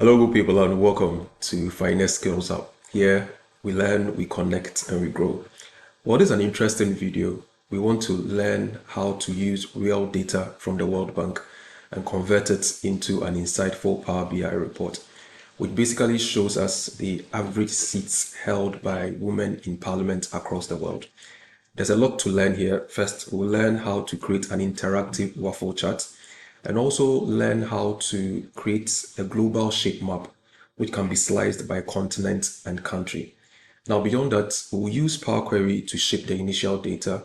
Hello, good people, and welcome to Finance Skills Up. Here we learn, we connect, and we grow. Well, this is an interesting video. We want to learn how to use real data from the World Bank and convert it into an insightful Power BI report, which basically shows us the average seats held by women in parliament across the world. There's a lot to learn here. First, we'll learn how to create an interactive waffle chart and also learn how to create a global shape map, which can be sliced by continent and country. Now, beyond that, we'll use Power Query to shape the initial data,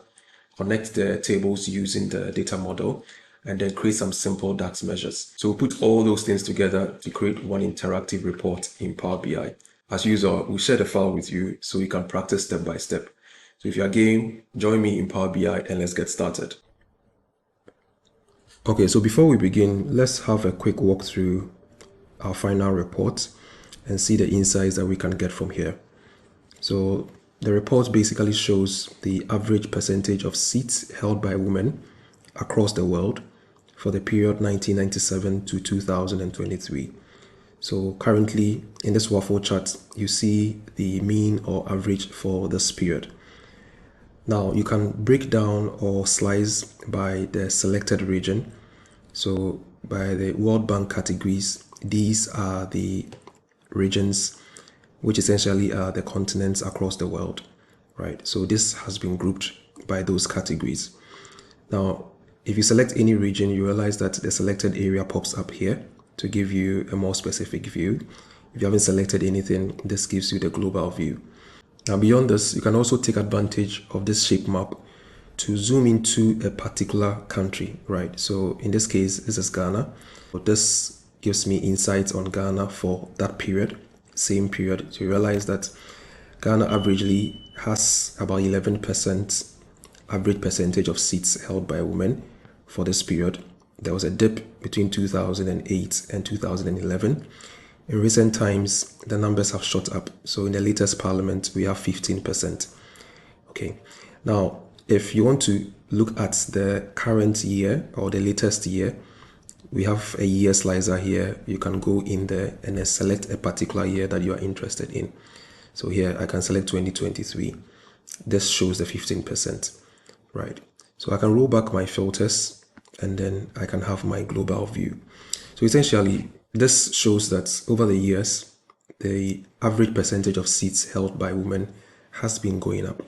connect the tables using the data model, and then create some simple DAX measures. So we'll put all those things together to create one interactive report in Power BI. As usual, we'll share the file with you so you can practice step by step. So if you're game, join me in Power BI and let's get started. Okay, so before we begin, let's have a quick walk through our final report and see the insights that we can get from here. So the report basically shows the average percentage of seats held by women across the world for the period 1997 to 2023. So currently in this waffle chart, you see the mean or average for this period. Now you can break down or slice by the selected region. So by the World Bank categories, these are the regions which essentially are the continents across the world, right? So this has been grouped by those categories. Now, if you select any region, you realize that the selected area pops up here to give you a more specific view. If you haven't selected anything, this gives you the global view. Now, beyond this, you can also take advantage of this shape map to zoom into a particular country, right? So in this case, this is Ghana. This gives me insights on Ghana for that period, same period. So you realize that Ghana averagely has about 11% average percentage of seats held by women for this period. There was a dip between 2008 and 2011. In recent times, the numbers have shot up. So in the latest parliament, we have 15%. Okay. Now, if you want to look at the current year or the latest year, we have a year slicer here. You can go in there and then select a particular year that you are interested in. So here I can select 2023. This shows the 15%, right? So I can roll back my filters and then I can have my global view. So essentially, this shows that over the years, the average percentage of seats held by women has been going up,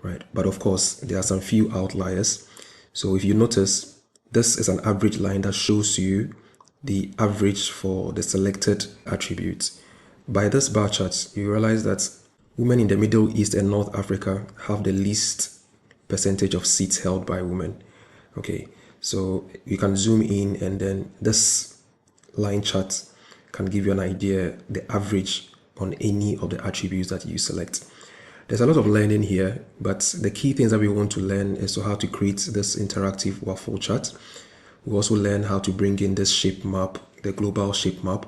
right? But of course, there are some few outliers. So if you notice, this is an average line that shows you the average for the selected attributes. By this bar chart, you realize that women in the Middle East and North Africa have the least percentage of seats held by women. Okay, so you can zoom in and then this line chart can give you an idea the average on any of the attributes that you select. There's a lot of learning here, but the key things that we want to learn is how to create this interactive waffle chart. We also learn how to bring in this shape map, the global shape map,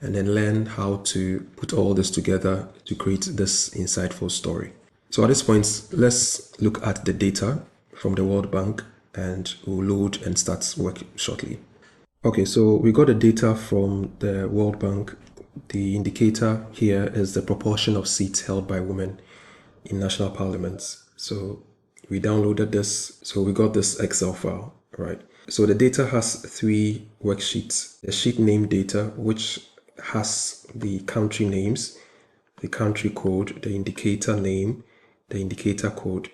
and then learn how to put all this together to create this insightful story. So at this point, let's look at the data from the World Bank and we'll load and start work shortly. Okay, so we got the data from the World Bank. The indicator here is the proportion of seats held by women in national parliaments. So we downloaded this. So we got this Excel file, right? So the data has three worksheets. The sheet name data, which has the country names, the country code, the indicator name, the indicator code.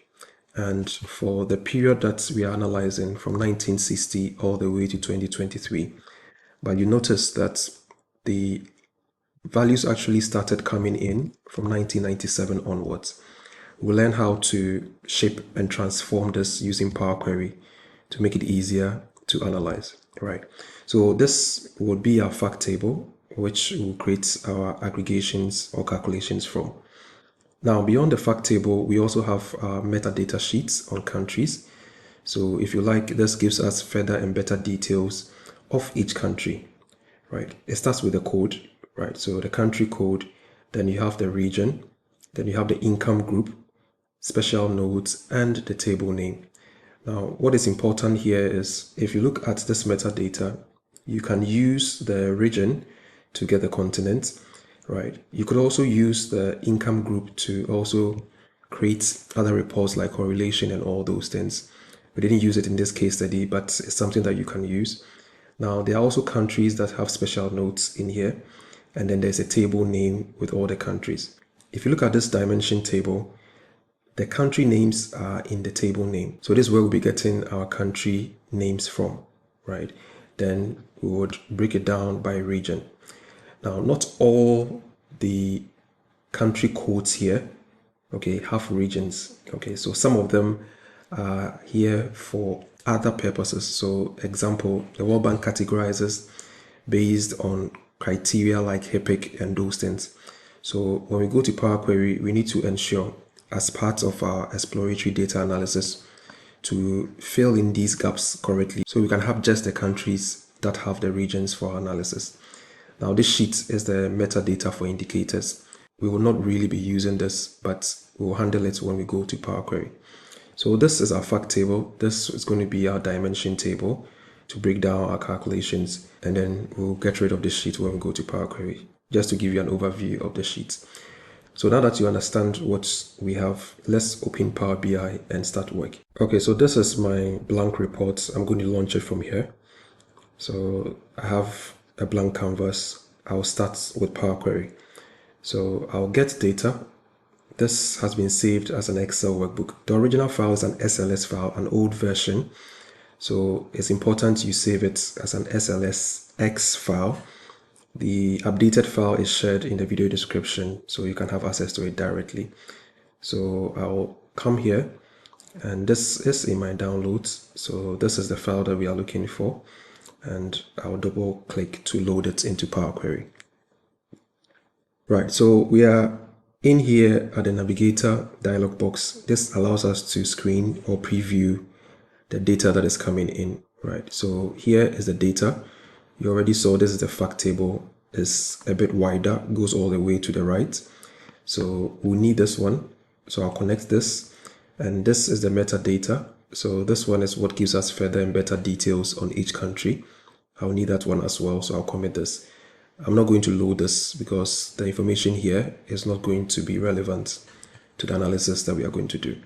And for the period that we are analyzing from 1960 all the way to 2023, but you notice that the values actually started coming in from 1997 onwards. We'll learn how to shape and transform this using Power Query to make it easier to analyze, right? So this would be our fact table, which will create our aggregations or calculations from. Now, beyond the fact table, we also have metadata sheets on countries. So if you like, this gives us further and better details of each country, right? It starts with the code, right? So the country code, then you have the region, then you have the income group, special notes, and the table name. Now, what is important here is if you look at this metadata, you can use the region to get the continent, right? You could also use the income group to also create other reports like correlation and all those things. We didn't use it in this case study, but it's something that you can use. Now, there are also countries that have special notes in here, and then there's a table name with all the countries. If you look at this dimension table, the country names are in the table name. So this is where we'll be getting our country names from, right? Then we would break it down by region. Now, not all the country codes here, okay, have regions. Okay, so some of them are here for other purposes. So example, the World Bank categorizes based on criteria like HIPIC and those things. So when we go to Power Query, we need to ensure as part of our exploratory data analysis to fill in these gaps correctly so we can have just the countries that have the regions for our analysis. Now this sheet is the metadata for indicators. We will not really be using this, but we'll handle it when we go to Power Query. So this is our fact table. This is going to be our dimension table to break down our calculations, and then we'll get rid of this sheet when we go to Power Query, just to give you an overview of the sheet. So now that you understand what we have, let's open Power BI and start work. Okay, so this is my blank report. I'm going to launch it from here. So I have a blank canvas. I'll start with Power Query. So I'll get data. This has been saved as an Excel workbook. The original file is an SLS file, an old version. So it's important you save it as an SLSX file. The updated file is shared in the video description, so you can have access to it directly. So I'll come here, and this is in my downloads. So this is the file that we are looking for, and I'll double click to load it into Power Query. Right, so we are in here at the navigator dialog box. This allows us to screen or preview the data that is coming in, right? So here is the data. You already saw this is the fact table. It's a bit wider, goes all the way to the right. So we need this one. So I'll connect this, and this is the metadata. So this one is what gives us further and better details on each country. I'll need that one as well, so I'll commit this. I'm not going to load this because the information here is not going to be relevant to the analysis that we are going to do.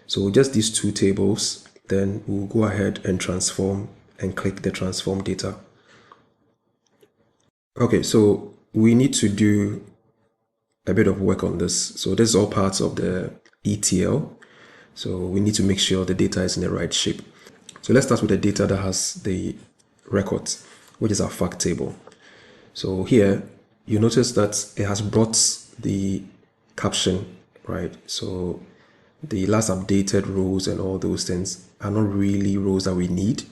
So just these two tables, then we'll go ahead and transform and click the transform data. Okay, so we need to do a bit of work on this. So this is all parts of the ETL. So we need to make sure the data is in the right shape. So let's start with the data that has the records, which is our fact table. So here you notice that it has brought the caption, right? So the last updated rows and all those things are not really rows that we need.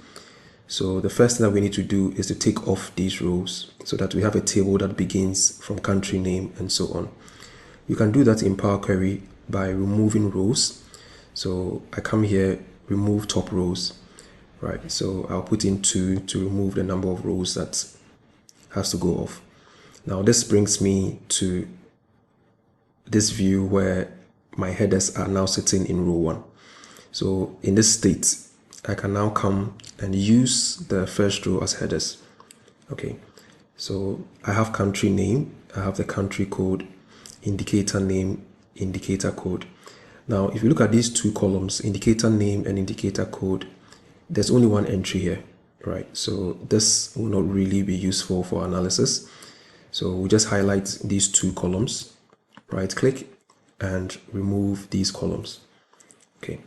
So the first thing that we need to do is to take off these rows so that we have a table that begins from country name and so on. You can do that in Power Query by removing rows. So I come here, remove top rows, right? So I'll put in 2 to remove the number of rows that has to go off. Now this brings me to this view where my headers are now sitting in row 1. So in this state, I can now come and use the first row as headers. Okay, so I have country name, I have the country code, indicator name, indicator code. Now, if you look at these two columns, indicator name and indicator code, there's only one entry here, right? So this will not really be useful for analysis. So we just highlight these two columns, right click and remove these columns. Okay.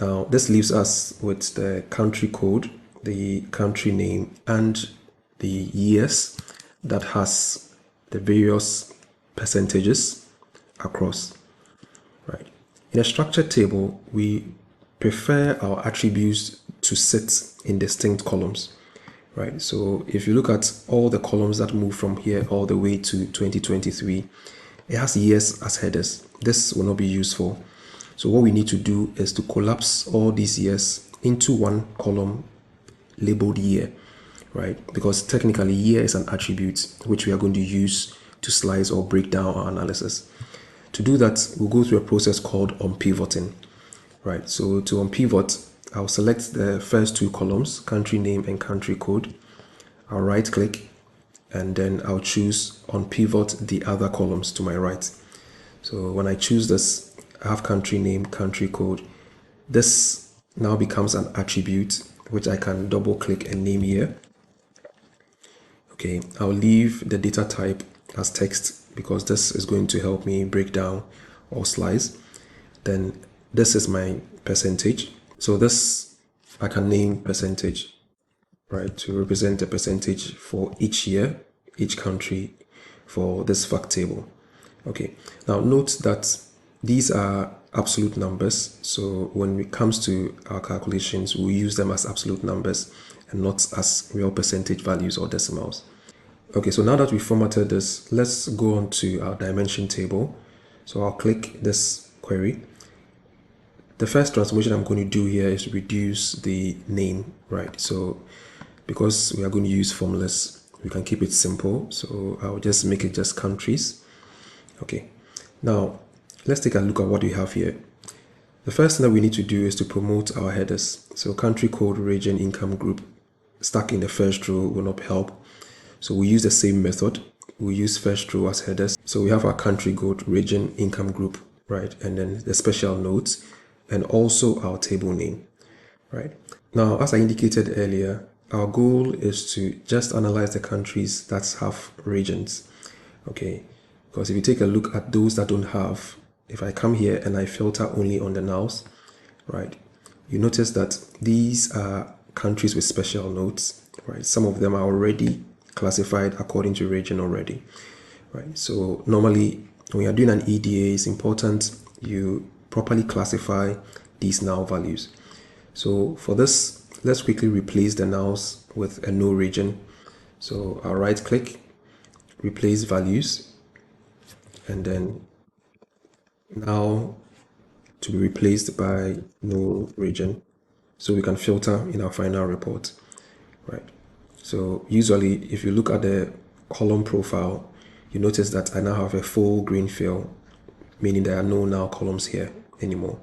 Now this leaves us with the country code, the country name, and the years that has the various percentages across, right? In a structured table, we prefer our attributes to sit in distinct columns, right? So if you look at all the columns that move from here all the way to 2023, it has years as headers. This will not be useful. So what we need to do is to collapse all these years into one column labeled year, right? Because technically year is an attribute which we are going to use to slice or break down our analysis. To do that, we'll go through a process called unpivoting, right? So to unpivot, I'll select the first two columns, country name and country code. I'll right click and then I'll choose on pivot the other columns to my right. So when I choose this, I have country name, country code. This now becomes an attribute which I can double click and name here. Okay, I'll leave the data type as text because this is going to help me break down or slice. Then this is my percentage. So this I can name percentage, right, to represent the percentage for each year, each country for this fact table. Okay, now note that these are absolute numbers. So when it comes to our calculations, we use them as absolute numbers and not as real percentage values or decimals. Okay, so now that we formatted this, let's go on to our dimension table. So I'll click this query. The first transformation I'm going to do here is reduce the name, right? So because we are going to use formulas, we can keep it simple. So I'll just make it just countries. Okay, now let's take a look at what we have here. The first thing that we need to do is to promote our headers. So country code, region, income group, stuck in the first row will not help. So we use the same method. We use first row as headers. So we have our country code, region, income group, right? And then the special notes and also our table name, right? Now, as I indicated earlier, our goal is to just analyze the countries that have regions, okay? Because if you take a look at those that don't have, if I come here and I filter only on the nows, right, you notice that these are countries with special notes, right? Some of them are already classified according to region already, right? So normally when you're doing an EDA, it's important you properly classify these now values. So for this, let's quickly replace the nows with a no region. So I'll right click, replace values, and then now to be replaced by no region. So we can filter in our final report, right? So usually if you look at the column profile, you notice that I now have a full green fill, meaning there are no now columns here anymore.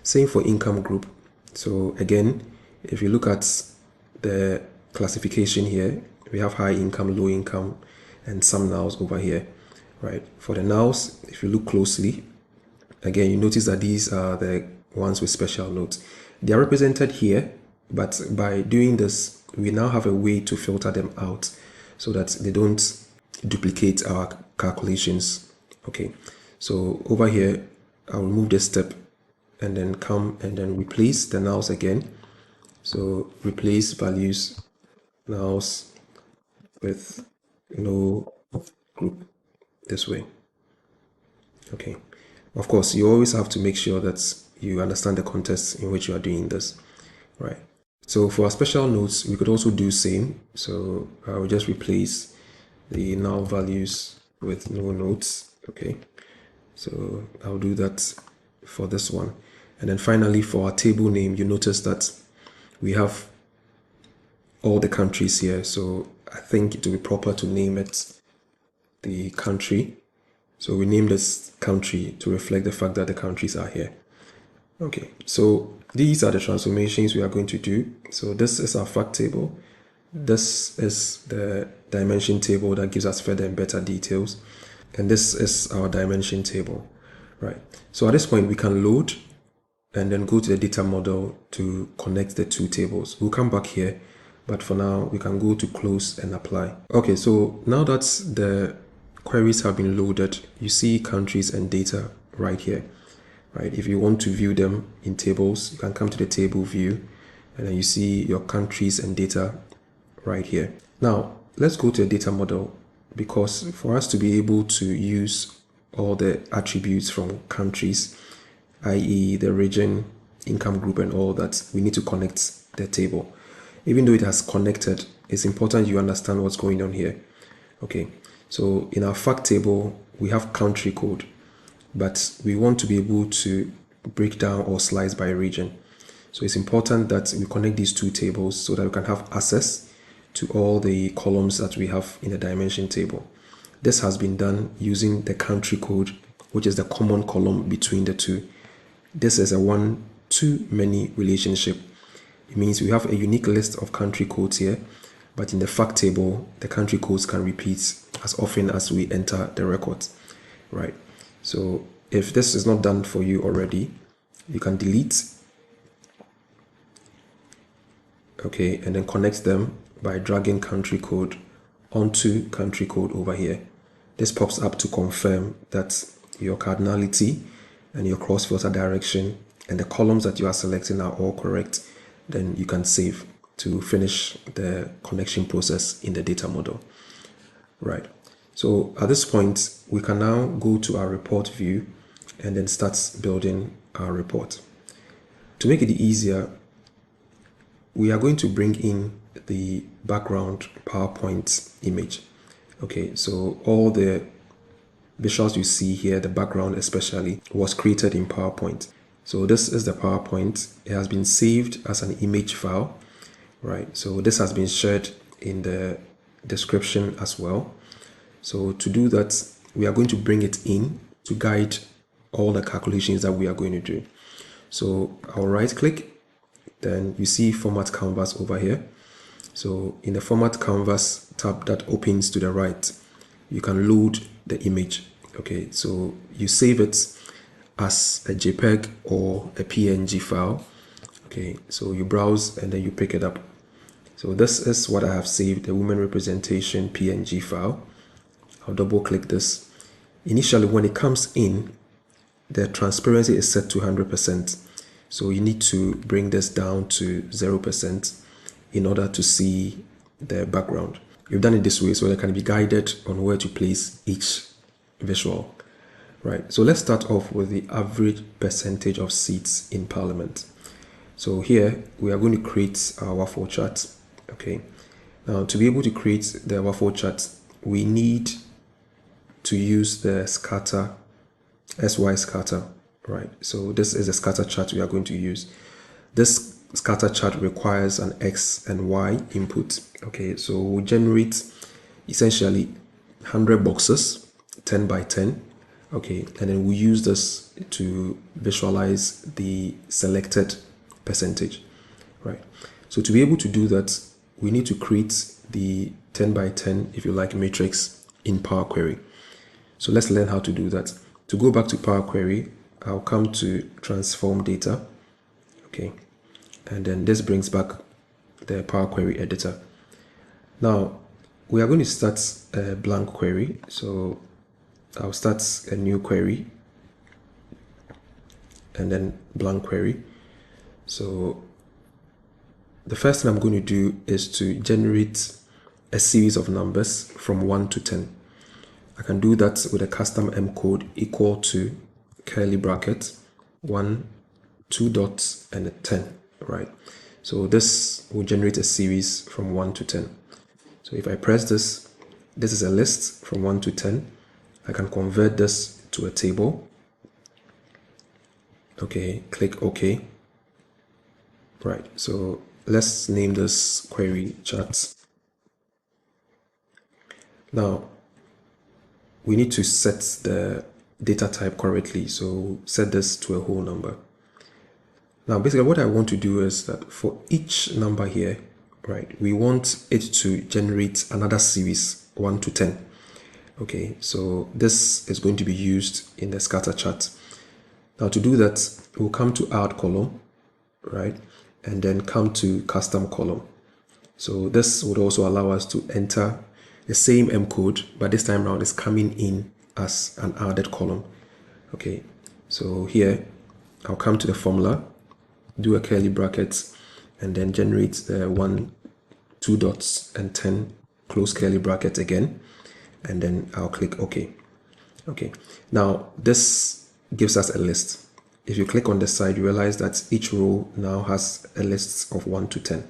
Same for income group. So again, if you look at the classification here, we have high income, low income, and some nows over here, right? For the nows, if you look closely, again, you notice that these are the ones with special notes. They are represented here, but by doing this, we now have a way to filter them out so that they don't duplicate our calculations. Okay, so over here, I'll remove this step and then come and then replace the nows again. So replace values nows with no group this way. Okay, of course, you always have to make sure that you understand the context in which you are doing this, right? So for our special notes, we could also do same. So I will just replace the now values with no notes. Okay, so I'll do that for this one. And then finally for our table name, you notice that we have all the countries here. So I think it will be proper to name it the country. So we name this country to reflect the fact that the countries are here. Okay, so these are the transformations we are going to do. So this is our fact table. This is the dimension table that gives us further and better details. And this is our dimension table, right? So at this point, we can load and then go to the data model to connect the two tables. We'll come back here, but for now, we can go to close and apply. Okay, so now that the queries have been loaded, you see countries and data right here, right? If you want to view them in tables, you can come to the table view and then you see your countries and data right here. Now, let's go to the data model because for us to be able to use all the attributes from countries, i.e. the region, income group and all that, we need to connect the table. Even though it has connected, it's important you understand what's going on here. Okay, so in our fact table, we have country code, but we want to be able to break down or slice by region. So it's important that we connect these two tables so that we can have access to all the columns that we have in the dimension table. This has been done using the country code, which is the common column between the two. This is a one-to-many relationship. It means we have a unique list of country codes here, but in the fact table, the country codes can repeat as often as we enter the records, right? So if this is not done for you already, you can delete, okay, and then connect them by dragging country code onto country code over here. This pops up to confirm that your cardinality and your cross filter direction and the columns that you are selecting are all correct. Then you can save to finish the connection process in the data model, right? So at this point, we can now go to our report view and then start building our report. To make it easier, we are going to bring in the background PowerPoint image. Okay, so all the visuals you see here, the background especially, was created in PowerPoint. So this is the PowerPoint. It has been saved as an image file, right? So this has been shared in the description as well. So to do that, we are going to bring it in to guide all the calculations that we are going to do. So I'll right click, then you see Format Canvas over here. So in the Format Canvas tab that opens to the right, you can load the image. Okay, so you save it as a JPEG or a PNG file. Okay, so you browse and then you pick it up. So this is what I have saved, the women representation PNG file. I'll double click this. Initially, when it comes in, the transparency is set to 100%. So you need to bring this down to 0% in order to see the background. We've done it this way so they can be guided on where to place each visual, right? So let's start off with the average percentage of seats in Parliament. So here we are going to create our waffle chart. Okay, now to be able to create the waffle chart, we need to use the scatter, SY scatter, right? So this is the scatter chart we are going to use. This scatter chart requires an X and Y input. Okay, so we generate essentially 100 boxes, 10 by 10. Okay, and then we use this to visualize the selected percentage, right? So to be able to do that, we need to create the 10 by 10, if you like, matrix in Power Query. So let's learn how to do that. To go back to Power Query, I'll come to transform data. Okay, and then this brings back the Power Query editor. Now we are going to start a blank query. So I'll start a new query and then blank query. So the first thing I'm going to do is to generate a series of numbers from 1 to 10. I can do that with a custom M code equal to curly bracket 1, 2 dots, and a 10, right? So this will generate a series from 1 to 10. So if I press this, this is a list from 1 to 10. I can convert this to a table. Okay, click OK. Right, so let's name this query charts. Now, we need to set the data type correctly. So set this to a whole number. Now, basically what I want to do is that for each number here, right, we want it to generate another series 1 to 10. Okay, so this is going to be used in the scatter chart. Now to do that, we'll come to add column, right, and then come to custom column. So this would also allow us to enter the same M code, but this time around it's coming in as an added column. Okay, so here I'll come to the formula, do a curly bracket, and then generate the 1, 2 dots, and 10 close curly bracket again, and then I'll click OK. Okay, now this gives us a list. If you click on the side, you realize that each row now has a list of 1 to 10,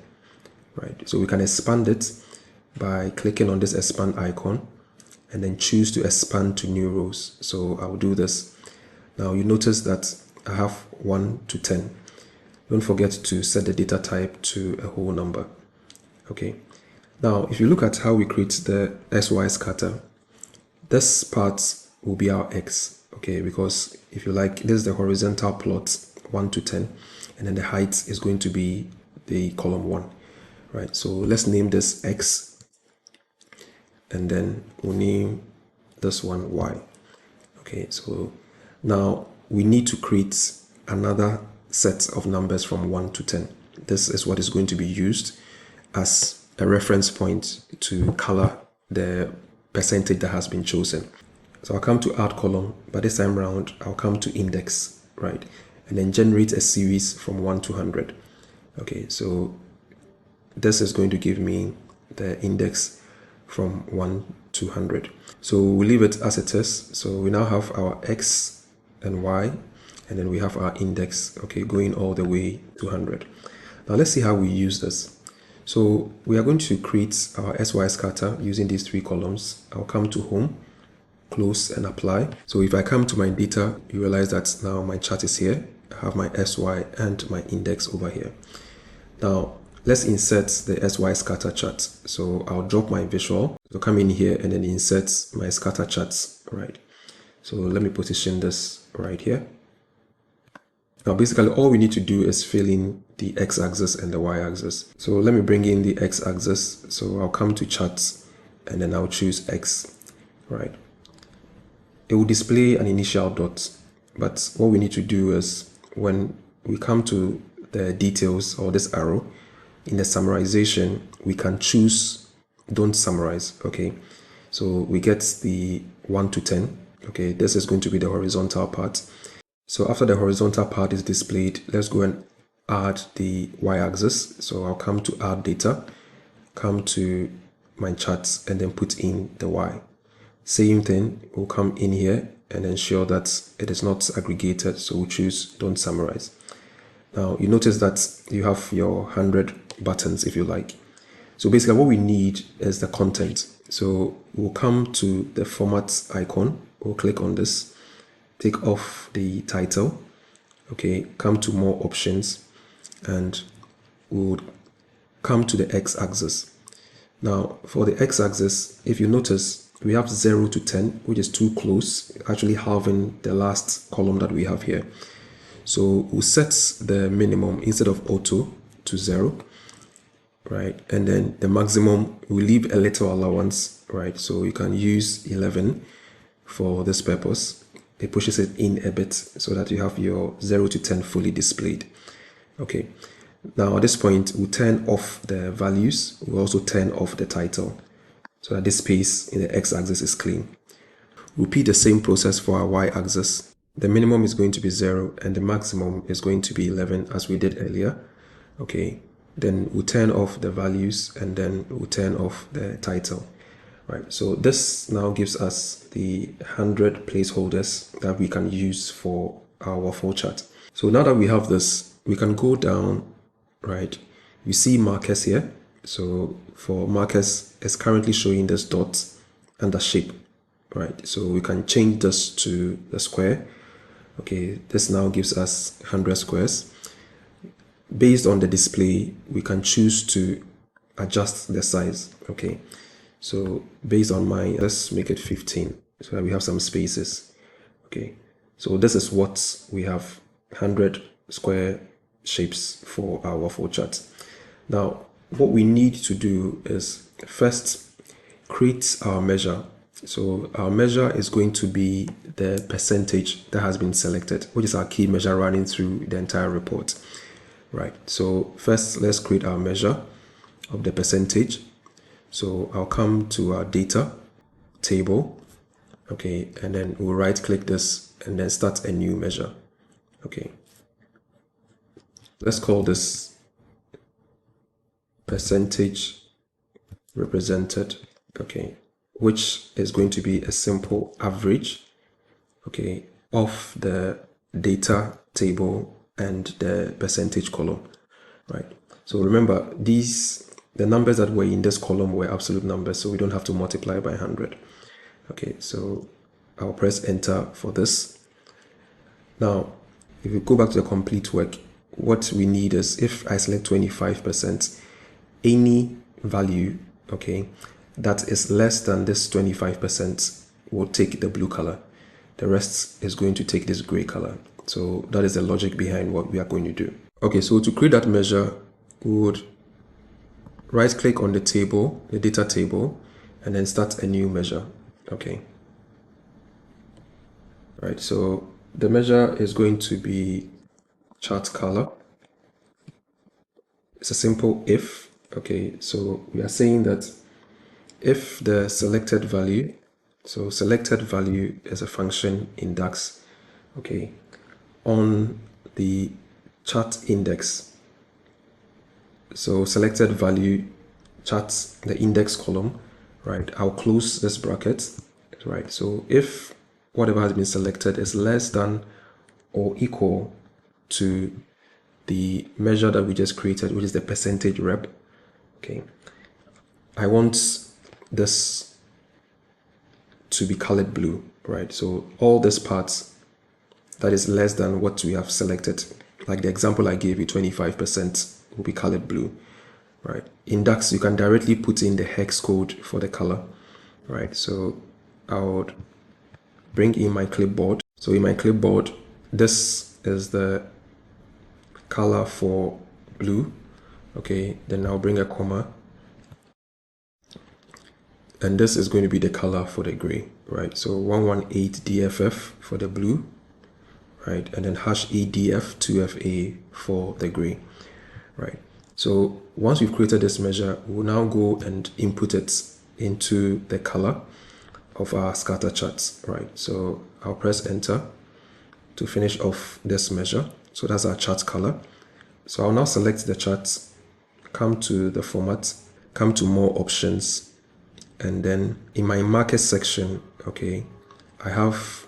right? So we can expand it by clicking on this expand icon and then choose to expand to new rows. So I'll do this. Now you notice that I have 1 to 10. Don't forget to set the data type to a whole number. Okay. Now, if you look at how we create the SY scatter, this part will be our X. Okay, because if you like, this is the horizontal plot 1 to 10, and then the height is going to be the column 1. right? So let's name this X, and then we'll name this one Y. Okay, so now we need to create another set of numbers from 1 to 10. This is what is going to be used as a reference point to color the percentage that has been chosen. So I'll come to add column, but this time around I'll come to index, right? And then generate a series from 1 to 100. Okay, so this is going to give me the index from 1 to 100. So we'll leave it as it is. So we now have our X and Y, and then we have our index, okay, going all the way to 100. Now let's see how we use this. So we are going to create our SY scatter using these three columns. I'll come to home, close and apply. So if I come to my data, you realize that now my chart is here. I have my SY and my index over here. Now let's insert the SY scatter chart. So I'll drop my visual. So come in here and then insert my scatter charts, right? So let me position this right here. Now basically all we need to do is fill in the x-axis and the y-axis. So let me bring in the x-axis. So I'll come to charts and then I'll choose X, right? It will display an initial dot, but what we need to do is when we come to the details or this arrow, in the summarization, we can choose don't summarize, okay? So we get the 1 to 10, okay? This is going to be the horizontal part. So after the horizontal part is displayed, let's go and add the y-axis. So I'll come to add data, come to my charts and then put in the y. Same thing, we'll come in here and ensure that it is not aggregated. So we'll choose don't summarize. Now you notice that you have your 100 buttons if you like. So basically what we need is the content. So we'll come to the format icon, we'll click on this, take off the title, okay, come to more options and we'll come to the x-axis. Now for the x-axis, if you notice, we have 0 to 10, which is too close, actually halving the last column that we have here. So we'll set the minimum instead of auto to 0, right? And then the maximum, we'll leave a little allowance, right? So you can use 11 for this purpose. It pushes it in a bit so that you have your 0 to 10 fully displayed. Okay. Now at this point, we'll turn off the values. We'll also turn off the title so that this space in the x-axis is clean. Repeat the same process for our y-axis. The minimum is going to be 0 and the maximum is going to be 11 as we did earlier. Okay, then we'll turn off the values and then we'll turn off the title. Right, so this now gives us the 100 placeholders that we can use for our waffle chart. So now that we have this, we can go down, right? You see markers here. So for markers, it's currently showing this dot and the shape, right? So we can change this to the square. Okay, this now gives us 100 squares. Based on the display, we can choose to adjust the size, okay? So based on mine, let's make it 15 so that we have some spaces, okay? So this is what we have, 100 square shapes for our waffle chart. Now, what we need to do is first create our measure. So our measure is going to be the percentage that has been selected, which is our key measure running through the entire report, right? So first, let's create our measure of the percentage. So I'll come to our data table, okay, and then we'll right click this and then start a new measure, okay. Let's call this percentage represented, okay, which is going to be a simple average, okay, of the data table and the percentage column, right? So remember, the numbers that were in this column were absolute numbers, so we don't have to multiply by 100. Okay, so I'll press enter for this. Now, if we go back to the complete work, what we need is, if I select 25%, any value, okay, that is less than this 25% will take the blue color. The rest is going to take this gray color. So that is the logic behind what we are going to do. Okay, so to create that measure, we would right click on the table, the data table, and then start a new measure. Okay. Right, so the measure is going to be chart color. It's a simple if. Okay, so we are saying that if the selected value, so selected value is a function in DAX, okay, on the chart index. So selected value charts the index column, right? I'll close this bracket, right? So if whatever has been selected is less than or equal to the measure that we just created, which is the percentage rep, okay, I want this to be colored blue, right? So all this part that is less than what we have selected, like the example I gave you, 25% will be colored blue, right? In DAX, you can directly put in the hex code for the color, right? So I would bring in my clipboard. So in my clipboard, this is the color for blue. Okay, then I'll bring a comma. And this is going to be the color for the gray, right? So 118 DFF for the blue, right? And then hash ADF 2FA for the gray, right? So once we've created this measure, we'll now go and input it into the color of our scatter charts, right? So I'll press enter to finish off this measure. So that's our chart color. So I'll now select the chart, come to the format, come to more options, and then in my market section, okay, I have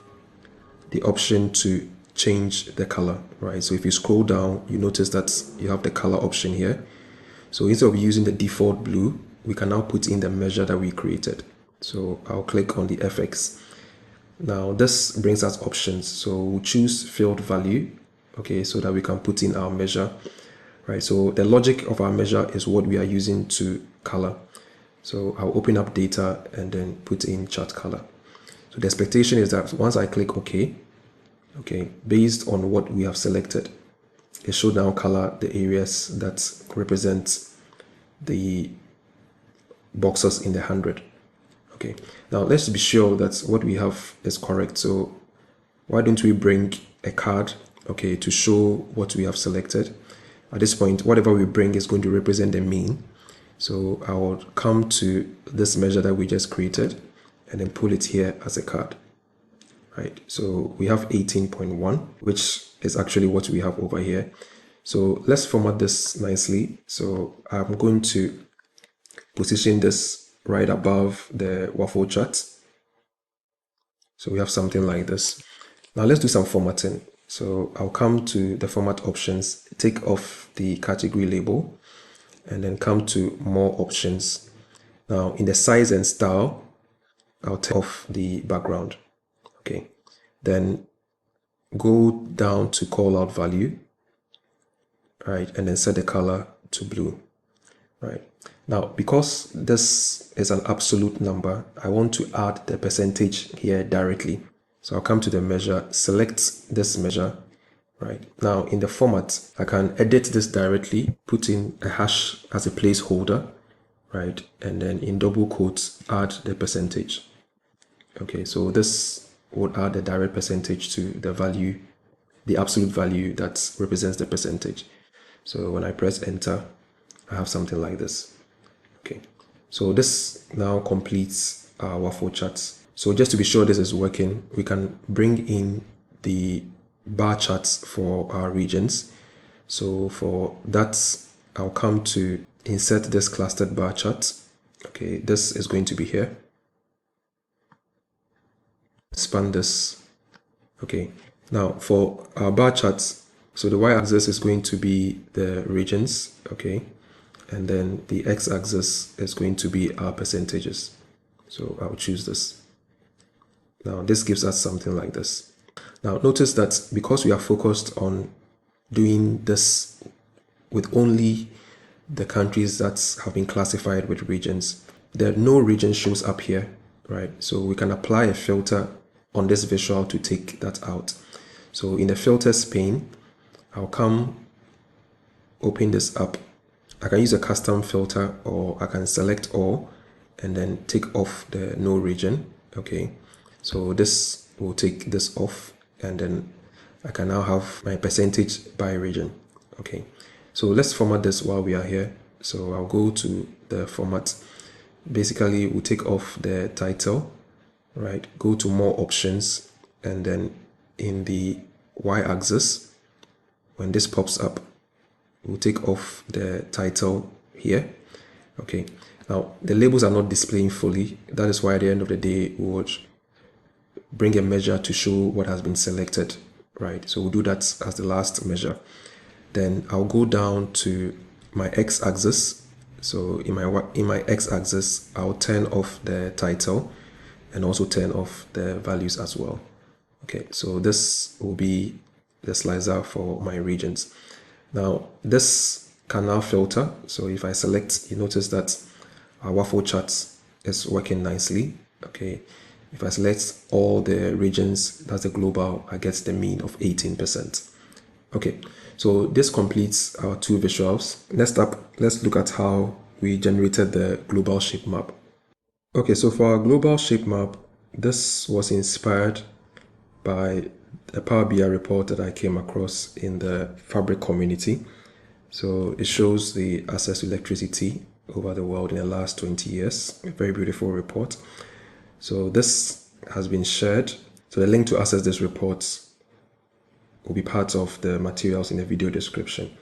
the option to change the color, right? So if you scroll down, you notice that you have the color option here. So instead of using the default blue, we can now put in the measure that we created. So I'll click on the FX. Now this brings us options. So we'll choose field value, okay, so that we can put in our measure, right? So the logic of our measure is what we are using to color. So I'll open up data and then put in chart color. So the expectation is that once I click OK, okay, based on what we have selected, it should now color the areas that represent the boxes in the 100. Okay, now let's be sure that what we have is correct. So why don't we bring a card, okay, to show what we have selected. At this point, whatever we bring is going to represent the mean. So I will come to this measure that we just created and then pull it here as a card, right? So we have 18.1, which is actually what we have over here. So let's format this nicely. So I'm going to position this right above the waffle chart. So we have something like this. Now let's do some formatting. So I'll come to the format options, take off the category label, and then come to more options. Now in the size and style, I'll take off the background. Okay, then go down to call out value, right, and then set the color to blue, right? Now because this is an absolute number, I want to add the percentage here directly. So I'll come to the measure, select this measure, right? Now in the format, I can edit this directly, put in a hash as a placeholder, right? And then in double quotes, add the percentage. Okay, so this would add a direct percentage to the value, the absolute value that represents the percentage. So when I press enter, I have something like this. Okay, so this now completes our waffle charts. So just to be sure this is working, we can bring in the bar charts for our regions. So for that, I'll come to insert this clustered bar chart. Okay, this is going to be here. Expand this. Okay, now for our bar charts, so the y-axis is going to be the regions, okay, and then the x-axis is going to be our percentages. So I'll choose this. Now this gives us something like this. Now notice that because we are focused on doing this with only the countries that have been classified with regions, there are no region shows up here, right? So we can apply a filter on this visual to take that out. So in the filters pane, I'll come open this up, I can use a custom filter, or I can select all and then take off the no region. Okay, so this will take this off, and then I can now have my percentage by region. Okay, so let's format this while we are here. So I'll go to the format. Basically, we'll take off the title, right? Go to more options, and then in the y-axis, when this pops up, we'll take off the title here. Okay, now the labels are not displaying fully. That is why at the end of the day, we'll bring a measure to show what has been selected, right? So we'll do that as the last measure. Then I'll go down to my x-axis. So in my x-axis, I'll turn off the title and also turn off the values as well. Okay, so this will be the slicer for my regions. Now this can now filter. So if I select, you notice that our waffle chart is working nicely. Okay, if I select all the regions, that's the global, I get the mean of 18%. Okay, so this completes our two visuals. Next up, let's look at how we generated the global shape map. Okay, so for our global shape map, this was inspired by a Power BI report that I came across in the Fabric community. So it shows the access to electricity over the world in the last 20 years. A very beautiful report. So this has been shared. So the link to access this report will be part of the materials in the video description.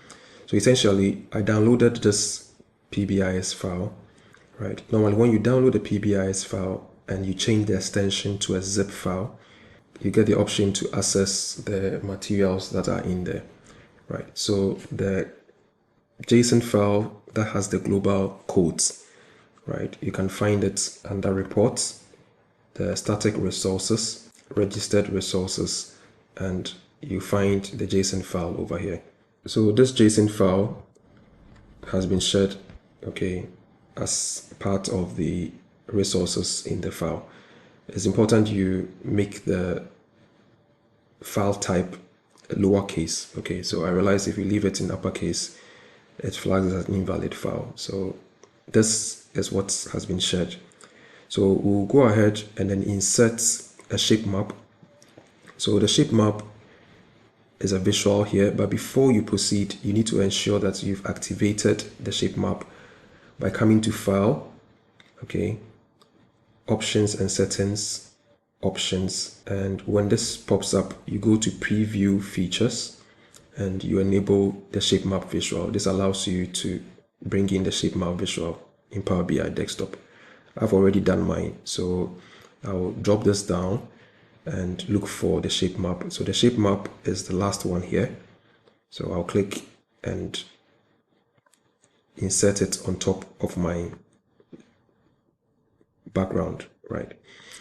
So essentially, I downloaded this PBIS file, right? Normally, when you download the PBIS file and you change the extension to a zip file, you get the option to access the materials that are in there, right? So the JSON file that has the global codes, right? You can find it under reports, the static resources, registered resources, and you find the JSON file over here. So this JSON file has been shared, okay, as part of the resources in the file. It's important you make the file type lowercase. Okay, so I realize if you leave it in uppercase, it flags as an invalid file. So this is what has been shared. So we'll go ahead and then insert a shape map. So the shape map is a visual here, but before you proceed, you need to ensure that you've activated the shape map by coming to File, okay, Options and Settings, Options, and when this pops up, you go to Preview Features and you enable the shape map visual. This allows you to bring in the shape map visual in Power BI Desktop. I've already done mine, so I'll drop this down and look for the shape map. So the shape map is the last one here. So I'll click and insert it on top of my background, right?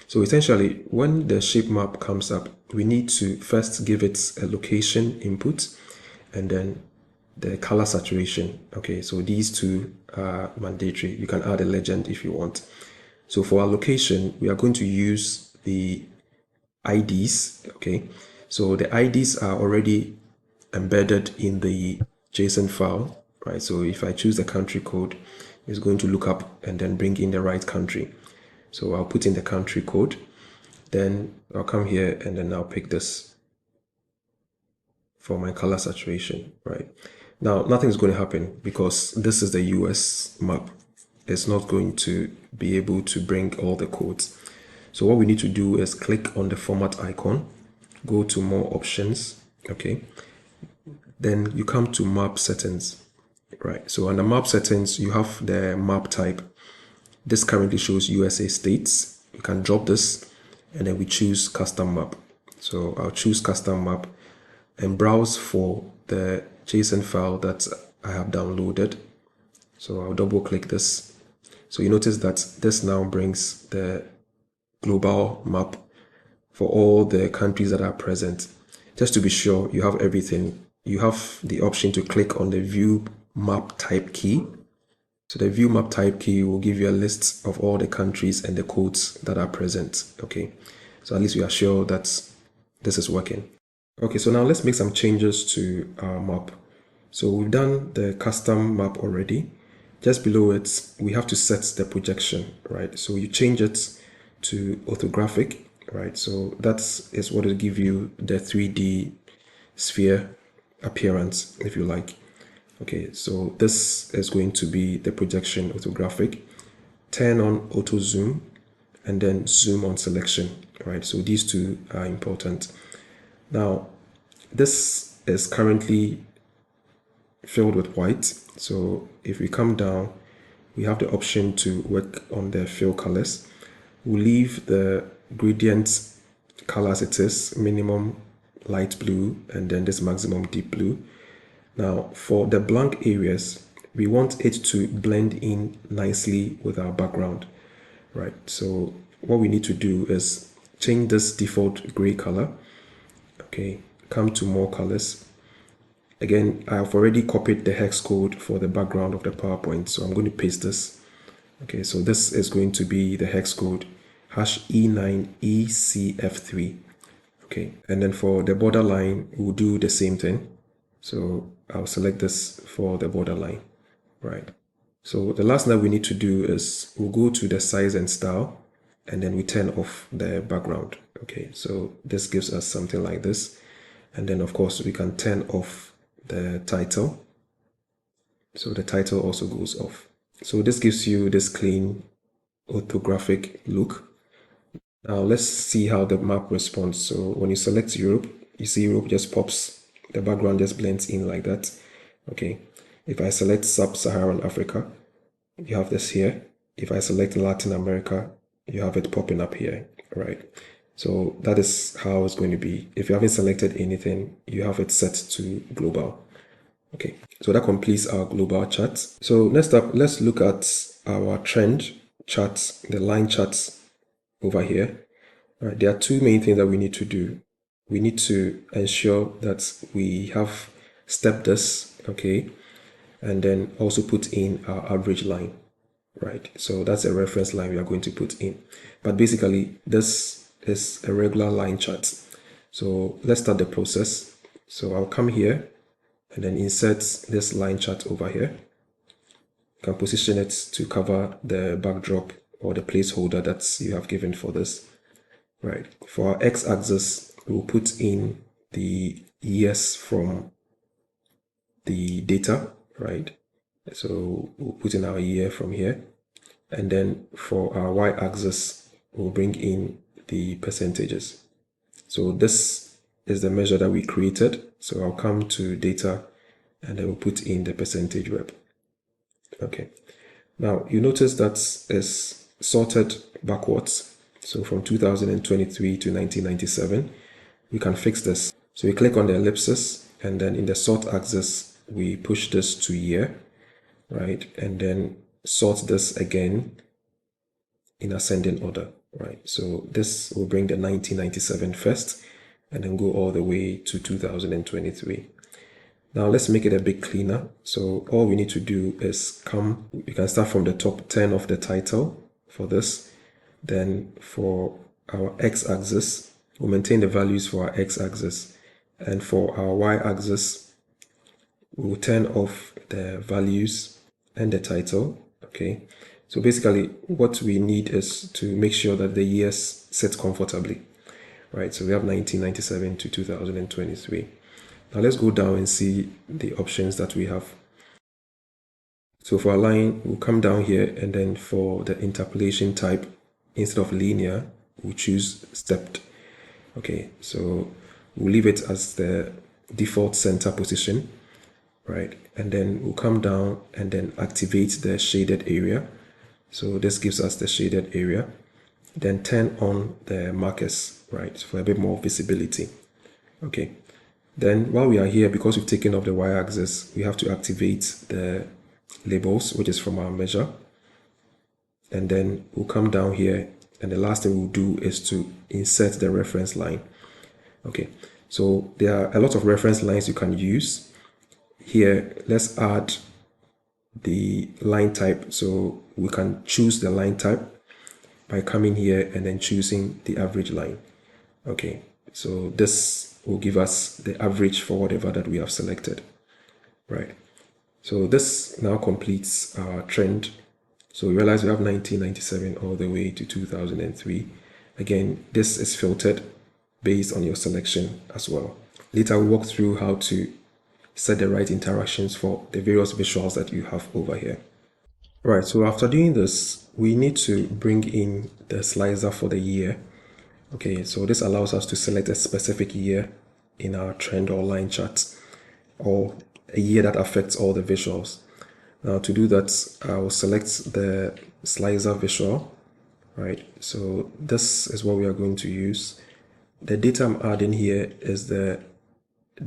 So essentially, when the shape map comes up, we need to first give it a location input and then the color saturation. Okay, so these two are mandatory. You can add a legend if you want. So for our location, we are going to use the IDs. Okay, so the IDs are already embedded in the JSON file, right? So if I choose the country code, it's going to look up and then bring in the right country. So I'll put in the country code, then I'll come here and then I'll pick this for my color saturation, right? Now, nothing's going to happen because this is the US map. It's not going to be able to bring all the codes. So what we need to do is click on the format icon, go to more options, okay? Then you come to map settings, right? So under map settings, you have the map type. This currently shows USA states. You can drop this and then we choose custom map. So I'll choose custom map and browse for the JSON file that I have downloaded. So I'll double click this. So you notice that this now brings the global map for all the countries that are present. Just to be sure you have everything, you have the option to click on the view map type key. So the view map type key will give you a list of all the countries and the codes that are present. Okay, so at least we are sure that this is working. Okay, so now let's make some changes to our map. So we've done the custom map already. Just below it, we have to set the projection, right? So you change it to orthographic, right? So that is what will give you the 3D sphere appearance, if you like. Okay, so this is going to be the projection orthographic. Turn on auto zoom and then zoom on selection, right? So these two are important. Now, this is currently filled with white. So if we come down, we have the option to work on the fill colors. We'll leave the gradient color as it is, minimum light blue, and then this maximum deep blue. Now, for the blank areas, we want it to blend in nicely with our background, right? So what we need to do is change this default gray color. Okay, come to more colors. Again, I've already copied the hex code for the background of the PowerPoint, so I'm going to paste this. Okay, so this is going to be the hex code #E9ECF3. Okay, and then for the borderline, we'll do the same thing. So I'll select this for the borderline, right? So the last thing that we need to do is we'll go to the size and style, and then we turn off the background. Okay, so this gives us something like this. And then of course we can turn off the title. So the title also goes off. So this gives you this clean orthographic look. Now let's see how the map responds. So when you select Europe, you see Europe just pops, the background just blends in like that. Okay, if I select Sub-Saharan Africa, you have this here. If I select Latin America, you have it popping up here, right? So that is how it's going to be. If you haven't selected anything, you have it set to global. Okay, so that completes our global chart. So next up, let's look at our trend charts, the line charts over here. All right, there are two main things that we need to do. We need to ensure that we have stepped this, okay, and then also put in our average line, right? So that's a reference line we are going to put in. But basically, this is a regular line chart. So let's start the process. So I'll come here and then insert this line chart over here. You can position it to cover the backdrop or the placeholder that you have given for this, right? For our x-axis, we'll put in the years from the data, right? So we'll put in our year from here. And then for our y-axis, we'll bring in the percentages. So this is the measure that we created. So I'll come to data and then we'll put in the percentage rep. Okay. Now you notice that it's sorted backwards. So from 2023 to 1997, we can fix this. So we click on the ellipsis and then in the sort axis, we push this to year, right? And then sort this again in ascending order, right? So this will bring the 1997 first and then go all the way to 2023. Now let's make it a bit cleaner. So all we need to do is we can start from the top 10 of the title for this. Then for our x-axis, we'll maintain the values for our x-axis. And for our y-axis, we'll turn off the values and the title, okay? So basically what we need is to make sure that the years sit comfortably, right? So we have 1997 to 2023. Now let's go down and see the options that we have. So for our line, we'll come down here and then for the interpolation type, instead of linear, we'll choose stepped. Okay, so we'll leave it as the default center position, right? And then we'll come down and then activate the shaded area. So this gives us the shaded area. Then turn on the markers, right, for a bit more visibility. Okay. Then while we are here, because we've taken off the y-axis, we have to activate the labels, which is from our measure. And then we'll come down here and the last thing we'll do is to insert the reference line. Okay, so there are a lot of reference lines you can use. Here, let's add the line type. So we can choose the line type by coming here and then choosing the average line. Okay, so this will give us the average for whatever that we have selected. right? So this now completes our trend. So we realize we have 1997 all the way to 2003. Again, this is filtered based on your selection as well. Later, we'll walk through how to set the right interactions for the various visuals that you have over here. Right, so after doing this, we need to bring in the slicer for the year. Okay, so this allows us to select a specific year in our trend or line chart, or a year that affects all the visuals. Now to do that, I will select the slicer visual, right? So this is what we are going to use. The data I'm adding here is the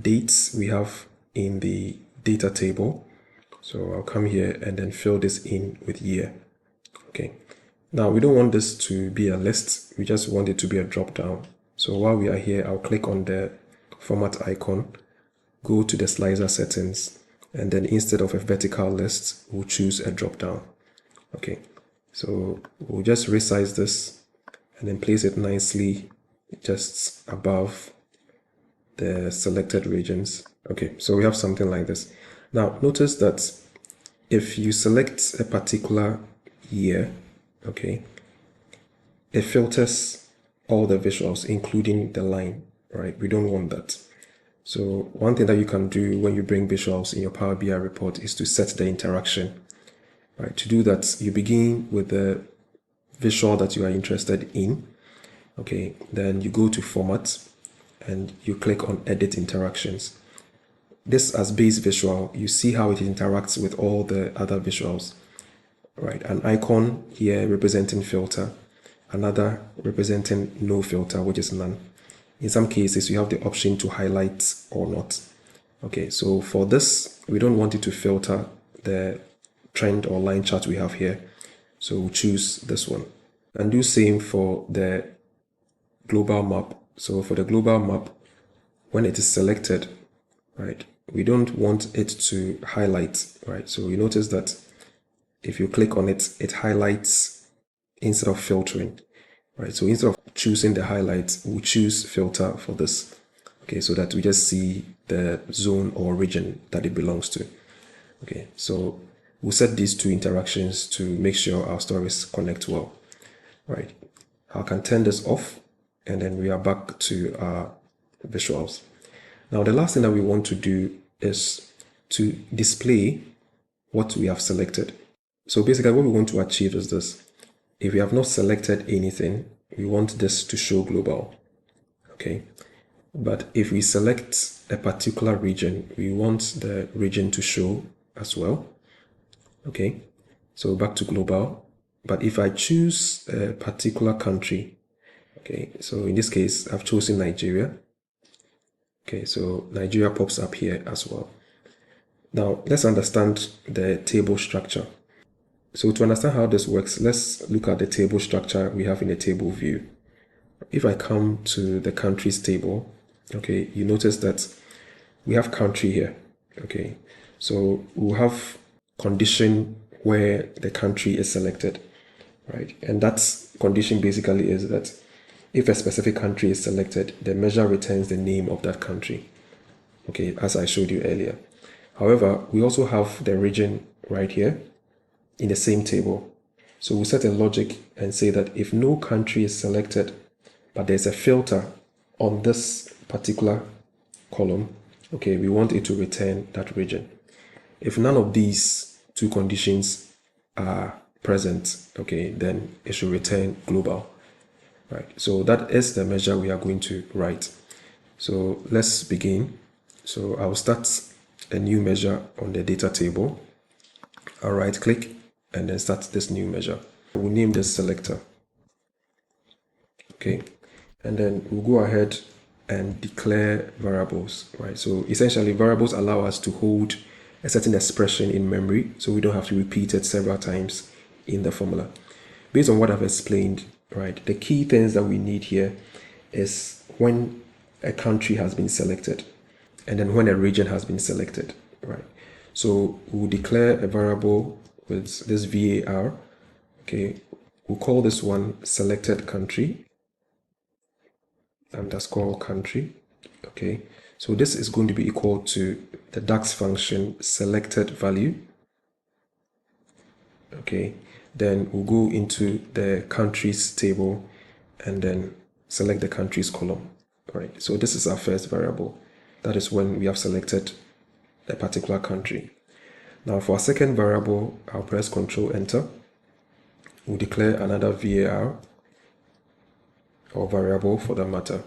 dates we have in the data table. So I'll come here and then fill this in with year. Okay. Now we don't want this to be a list. We just want it to be a drop down. So while we are here, I'll click on the format icon, go to the slicer settings, and then instead of a vertical list, we'll choose a drop down. Okay. So we'll just resize this and then place it nicely just above the selected regions. Okay, so we have something like this. Now notice that if you select a particular year, okay, it filters all the visuals, including the line, right? We don't want that. So one thing that you can do when you bring visuals in your Power BI report is to set the interaction, right? To do that, you begin with the visual that you are interested in. Okay, then you go to format and you click on edit interactions. This as base visual, you see how it interacts with all the other visuals, right? An icon here representing filter, another representing no filter, which is none. In some cases, you have the option to highlight or not. Okay, so for this, we don't want it to filter the trend or line chart we have here. So we'll choose this one. And do same for the global map. So for the global map, when it is selected, right, we don't want it to highlight, right? So you notice that if you click on it, it highlights instead of filtering, right? So instead of choosing the highlights, we'll choose filter for this. Okay, so that we just see the zone or region that it belongs to. Okay, so we'll set these two interactions to make sure our stories connect well, right? I can turn this off and then we are back to our visuals. Now, the last thing that we want to do is to display what we have selected. So basically what we want to achieve is this. If we have not selected anything, we want this to show global, okay? But if we select a particular region, we want the region to show as well, okay? So back to global. But if I choose a particular country, okay, so in this case, I've chosen Nigeria. Okay, so Nigeria pops up here as well. Now, let's understand the table structure. So to understand how this works, let's look at the table structure we have in the table view. If I come to the countries table, okay, you notice that we have country here, okay? So we'll have condition where the country is selected, right? And that condition basically is that if a specific country is selected, the measure returns the name of that country, okay, as I showed you earlier. However, we also have the region right here in the same table. So we'll set a logic and say that if no country is selected, but there's a filter on this particular column, okay, we want it to return that region. If none of these two conditions are present, okay, then it should return global. Right, so that is the measure we are going to write. So let's begin. So I'll start a new measure on the data table. I'll right click and then start this new measure. We'll name this selector. Okay, and then we'll go ahead and declare variables, right? So essentially variables allow us to hold a certain expression in memory so we don't have to repeat it several times in the formula. Based on what I've explained, right, the key things that we need here is when a country has been selected and then when a region has been selected, right? So we'll declare a variable with this var, okay, we'll call this one selected country underscore country, okay? So this is going to be equal to the DAX function selected value. Okay, then we'll go into the countries table and then select the countries column. All right, so this is our first variable. That is when we have selected a particular country. Now for our second variable, I'll press Ctrl Enter. We'll declare another var or variable for that matter.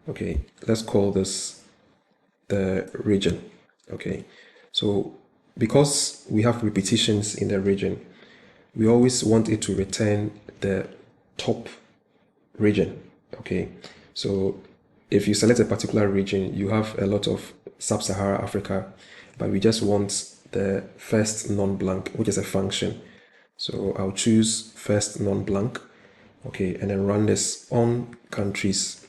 Okay, let's call this the region. Okay, so because we have repetitions in the region, we always want it to return the top region. Okay, so if you select a particular region, you have a lot of sub-Saharan Africa, but we just want the first non-blank, which is a function. So I'll choose first non-blank. Okay, and then run this on countries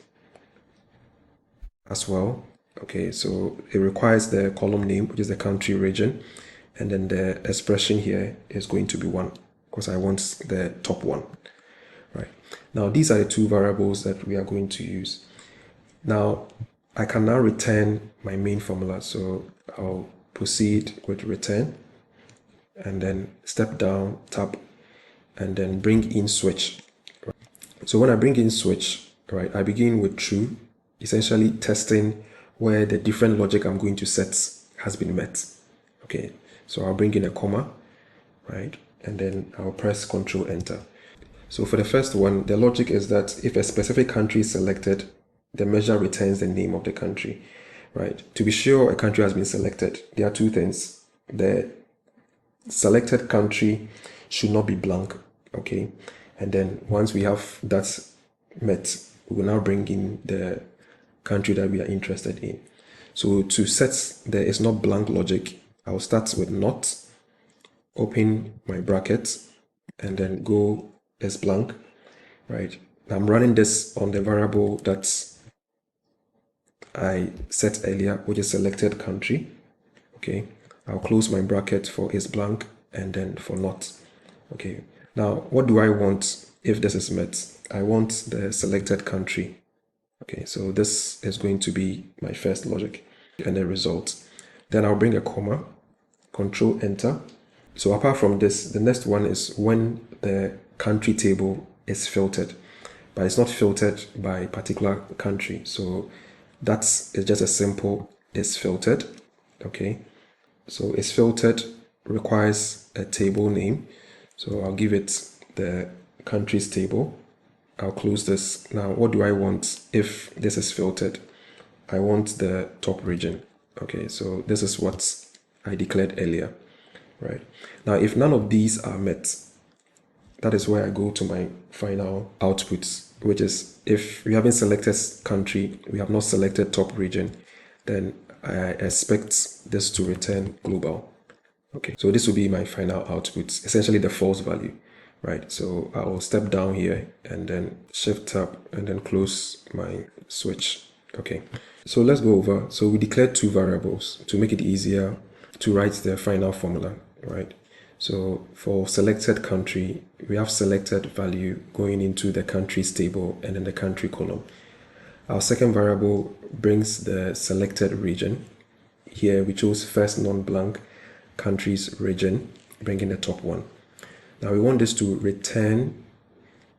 as well. Okay, so it requires the column name, which is the country region, and then the expression here is going to be 1 because I want the top one. Right, now these are the two variables that we are going to use. Now I can now return my main formula, so I'll proceed with return and then step down, tab, and then bring in switch. So when I bring in switch, right, I begin with true, essentially testing where the different logic I'm going to set has been met. Okay, so I'll bring in a comma, right, and then I'll press Ctrl Enter. So for the first one, the logic is that if a specific country is selected, the measure returns the name of the country, right? To be sure a country has been selected, there are two things. The selected country should not be blank, okay? And then once we have that met, we will now bring in the country that we are interested in. So to set the is not blank logic, I'll start with not, open my bracket, and then go as blank, right? I'm running this on the variable that I set earlier, which is selected country. Okay, I'll close my bracket for is blank and then for not. Okay, now what do I want if this is met? I want the selected country. Okay, so this is going to be my first logic and the result. Then I'll bring a comma, Control Enter. So apart from this, the next one is when the country table is filtered, but it's not filtered by particular country. So that's just a simple is filtered. Okay, so it's filtered requires a table name. So I'll give it the countries table. I'll close this. Now, what do I want if this is filtered? I want the top region. Okay, so this is what I declared earlier, right? Now, if none of these are met, that is where I go to my final outputs, which is if we haven't selected country, we have not selected top region, then I expect this to return global. Okay, so this will be my final outputs, essentially the false value, right? So I will step down here and then shift tab and then close my switch. Okay, so let's go over. So we declared two variables to make it easier to write the final formula, right? So for selected country, we have selected value going into the countries table and then the country column. Our second variable brings the selected region. Here we chose first non-blank countries region, bringing the top one. Now we want this to return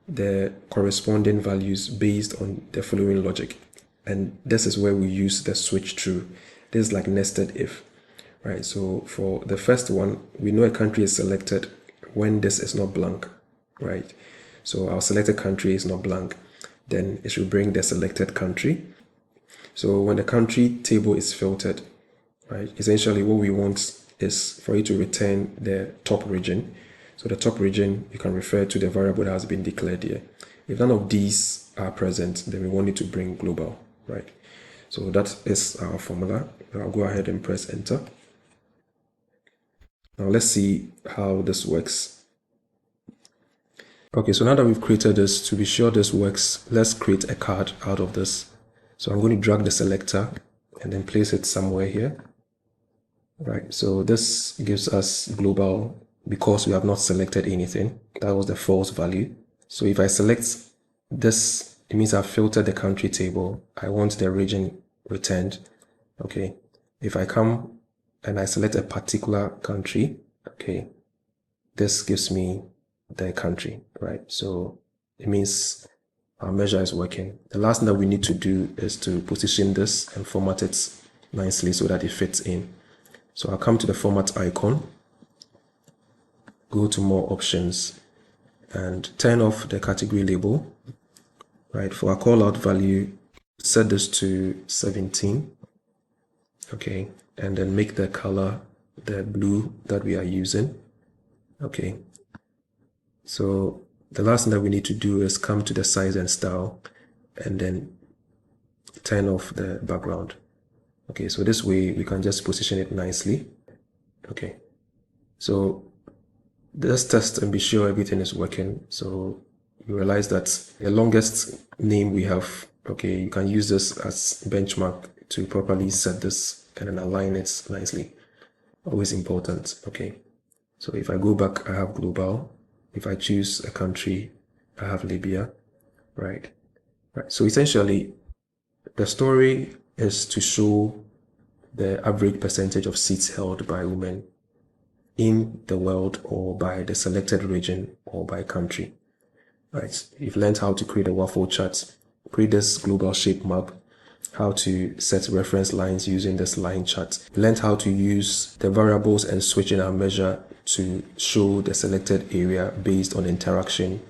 the corresponding values based on the following logic. And this is where we use the switch true. This is like nested if, right? So for the first one, we know a country is selected when this is not blank, right? So our selected country is not blank, then it should bring the selected country. So when the country table is filtered, right, essentially what we want is for it to return the top region. So the top region, you can refer to the variable that has been declared here. If none of these are present, then we want it to bring global, right? So that is our formula. I'll go ahead and press enter. Now let's see how this works. Okay, so now that we've created this, to be sure this works, let's create a card out of this. So I'm going to drag the selector and then place it somewhere here. Right, so this gives us global because we have not selected anything. That was the false value. So if I select this, it means I've filtered the country table. I want the region returned. Okay, if I come and I select a particular country, okay, this gives me the country, right? So it means our measure is working. The last thing that we need to do is to position this and format it nicely so that it fits in. So I'll come to the format icon, go to more options, and turn off the category label, right? For our call out value, set this to 17, okay, and then make the color the blue that we are using, okay. So the last thing that we need to do is come to the size and style and then turn off the background. Okay, so this way we can just position it nicely. Okay, so let's test and be sure everything is working. So you realize that the longest name we have, okay, you can use this as benchmark to properly set this and then align it nicely. Always important. Okay, so if I go back, I have global. If I choose a country, I have Libya, right? Right. So essentially, the story is to show the average percentage of seats held by women in the world or by the selected region or by country. Right. You've learned how to create a waffle chart, create this global shape map, how to set reference lines using this line chart. You learned how to use the variables and switch in our measure to show the selected area based on interaction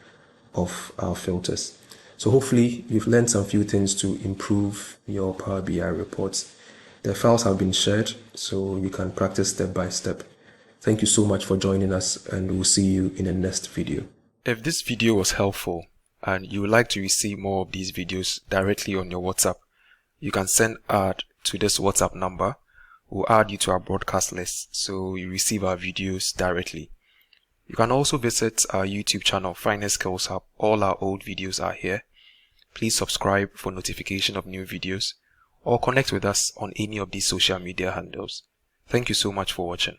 of our filters. So hopefully you've learned some few things to improve your Power BI reports. The files have been shared so you can practice step by step. Thank you so much for joining us, and we'll see you in the next video. If this video was helpful and you would like to receive more of these videos directly on your WhatsApp, you can send ad to this WhatsApp number. We'll add you to our broadcast list so you receive our videos directly. You can also visit our YouTube channel, Finance Skills Hub. All our old videos are here. Please subscribe for notification of new videos or connect with us on any of these social media handles. Thank you so much for watching.